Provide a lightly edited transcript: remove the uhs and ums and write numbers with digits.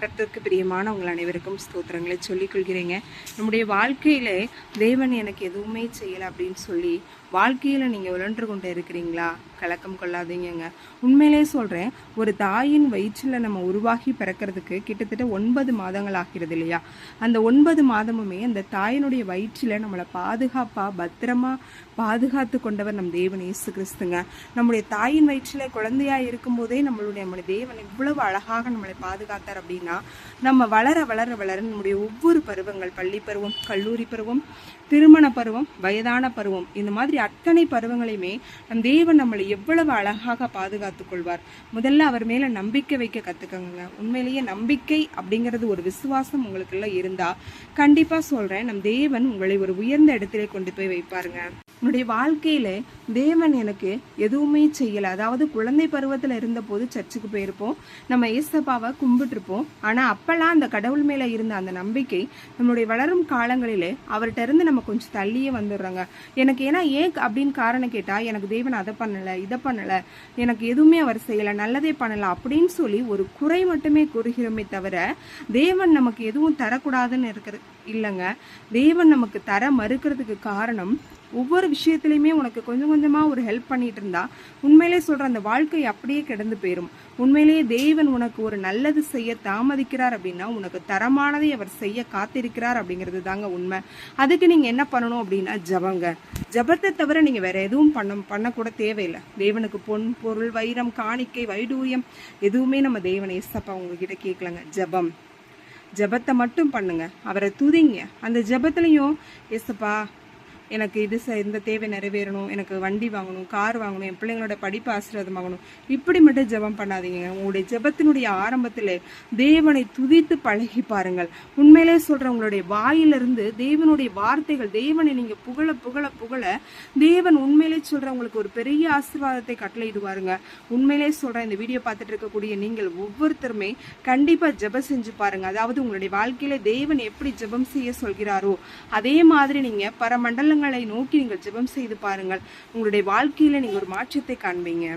கர்த்தருக்கு பிரியமான உங்கள் அனைவருக்கும் ஸ்தோத்திரங்களை சொல்லிக் கொள்கிறேங்க. நம்முடைய வாழ்க்கையில தேவன் எனக்கு எதுவுமே செய்யலை அப்படின்னு சொல்லி வாழ்க்கையில் நீங்கள் உழன்று கொண்டு இருக்கிறீங்களா? கலக்கம் கொள்ளாதீங்க. உண்மையிலே சொல்கிறேன், ஒரு தாயின் வயிற்றில் நம்ம உருவாகி பிறக்கிறதுக்கு கிட்டத்தட்ட 9 மாதங்கள் ஆகிறது இல்லையா? அந்த 9 மாதமுமே அந்த தாயினுடைய வயிற்றில் நம்மளை பத்திரமா பாதுகாத்து கொண்டவர் நம் தேவன் இயேசு கிறிஸ்துங்க. நம்முடைய தாயின் வயிற்றில் குழந்தையாக இருக்கும்போதே நம்முடைய தேவன் இவ்வளவு அழகாக நம்மளை பாதுகாத்தார் அப்படின்னா, நம்ம வளர வளர வளர நம்முடைய ஒவ்வொரு பருவங்கள், பள்ளி பருவம், கல்லூரி பருவம், திருமண பருவம், வயதான பருவம், இந்த மாதிரி அத்தனை பருவங்களையுமே நம் தேவன் நம்மளை எவ்வளவு அழகாக பாதுகாத்து கொள்வார். முதல்ல அவர் மேல நம்பிக்கை வைக்க கத்துக்கங்க. உண்மையிலேயே நம்பிக்கை அப்படிங்கிறது ஒரு விசுவாசம் உங்களுக்குள்ள இருந்தா கண்டிப்பா சொல்றேன், நம் தேவன் உங்களை ஒரு உயர்ந்த இடத்திலே கொண்டு போய் வைப்பாருங்க. என்னுடைய வாழ்க்கையில தேவன் எனக்கு எதுவுமே செய்யலை. அதாவது குழந்தை பருவத்தில் இருந்த போது சர்ச்சுக்கு போயிருப்போம், நம்ம ஏசப்பாவை கும்பிட்டுருப்போம். ஆனால் அப்பெல்லாம் அந்த கடவுள் மேலே இருந்த அந்த நம்பிக்கை நம்மளுடைய வளரும் காலங்களிலே அவர்கிட்ட இருந்து நம்ம கொஞ்சம் தள்ளியே வந்துடுறாங்க. எனக்கு ஏன் அப்படின்னு காரணம் கேட்டால், எனக்கு தேவன் அதை பண்ணலை, இதை பண்ணலை, எனக்கு எதுவுமே அவர் செய்யலை, நல்லதே பண்ணலை அப்படின்னு சொல்லி ஒரு குறை மட்டுமே கூறுகிறோமே தவிர தேவன் நமக்கு எதுவும் தரக்கூடாதுன்னு இருக்கிறது இல்லைங்க. தேவன் நமக்கு தர மறுக்கிறதுக்கு காரணம், ஒவ்வொரு விஷயத்துலையுமே உனக்கு கொஞ்சம் கொஞ்சமாக ஒரு ஹெல்ப் பண்ணிட்டு இருந்தா உண்மையிலே சொல்கிற அந்த வாழ்க்கை அப்படியே கிடந்து போயிடும். உண்மையிலேயே தேவன் உனக்கு ஒரு நல்லது செய்ய தாமதிக்கிறார் அப்படின்னா உனக்கு தரமானதை அவர் செய்ய காத்திருக்கிறார் அப்படிங்கிறது தாங்க உண்மை. அதுக்கு நீங்கள் என்ன பண்ணணும் அப்படின்னா ஜபங்க. ஜபத்தை தவிர நீங்கள் வேற எதுவும் பண்ணக்கூட தேவையில்லை. தேவனுக்கு பொன், பொருள், வைரம், காணிக்கை, வைடூரியம் எதுவுமே நம்ம தேவனை ஏசப்பா உங்ககிட்ட கேட்கலங்க. ஜபத்தை மட்டும் பண்ணுங்க, அவரை துதிங்க. அந்த ஜபத்துலையும் ஏசப்பா எனக்கு இந்த தேவை நிறைவேறணும், எனக்கு வண்டி வாங்கணும், கார் வாங்கணும், என் பிள்ளைங்களோட படிப்பு ஆசீர்வாதமாகணும், இப்படி மட்டும் ஜெபம் பண்ணாதீங்க. உங்களுடைய ஜெபத்தினுடைய ஆரம்பத்தில் தேவனை துதித்து பழகி பாருங்கள். உண்மையிலே சொல்கிறேன், உங்களுடைய வாயிலிருந்து தேவனுடைய வார்த்தைகள், தேவனை நீங்கள் புகழ புகழ புகழ தேவன் உண்மையிலே சொல்கிற உங்களுக்கு ஒரு பெரிய ஆசீர்வாதத்தை கட்டளையிடுவாருங்க. உண்மையிலே சொல்கிறேன், இந்த வீடியோ பார்த்துட்டு இருக்கக்கூடிய நீங்கள் ஒவ்வொருத்தருமே கண்டிப்பாக ஜெபம் செஞ்சு பாருங்க. அதாவது உங்களுடைய வாழ்க்கையில தேவன் எப்படி ஜெபம் செய்ய சொல்கிறாரோ அதே மாதிரி நீங்கள் பரமண்டலங்களை நோக்கி நீங்கள் ஜெபம் செய்து பாருங்கள். உங்களுடைய வாழ்க்கையில நீங்க ஒரு மாற்றத்தை காண்பீங்க.